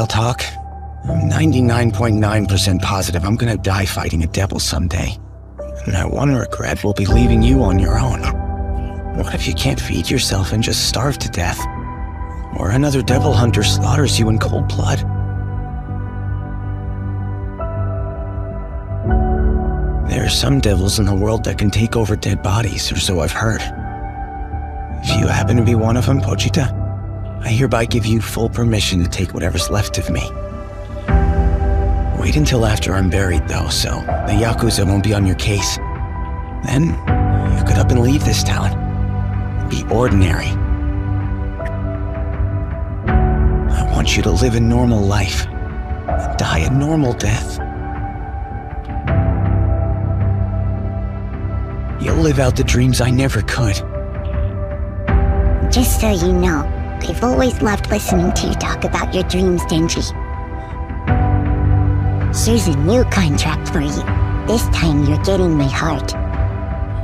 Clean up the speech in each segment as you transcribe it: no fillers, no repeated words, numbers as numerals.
real talk? I'm 99.9% positive I'm gonna die fighting a devil someday. And my one regret will be leaving you on your own. What if you can't feed yourself and just starve to death? Or another devil hunter slaughters you in cold blood? There are some devils in the world that can take over dead bodies, or so I've heard. If you happen to be one of them, Pochita, I hereby give you full permission to take whatever's left of me. Wait until after I'm buried, though, so the yakuza won't be on your case. Then, you could up and leave this town. Be ordinary. I want you to live a normal life. And die a normal death. You'll live out the dreams I never could. Just so you know, I've always loved listening to you talk about your dreams, Denji. Here's a new contract for you. This time you're getting my heart.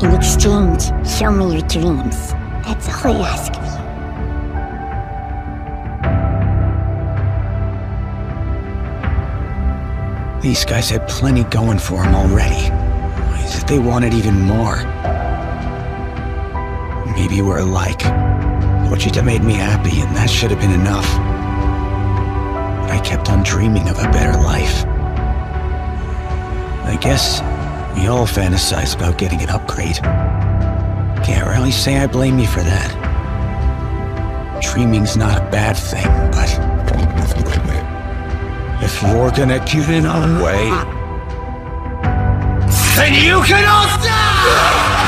In exchange, show me your dreams. That's all I ask of These guys had plenty going for them already. Why is it they wanted even more? Maybe we're alike. Pochita made me happy, and that should have been enough. But I kept on dreaming of a better life. I guess we all fantasize about getting an upgrade. Can't really say I blame you for that. Dreaming's not a bad thing, but if you're gonna get in our way, then you can all die!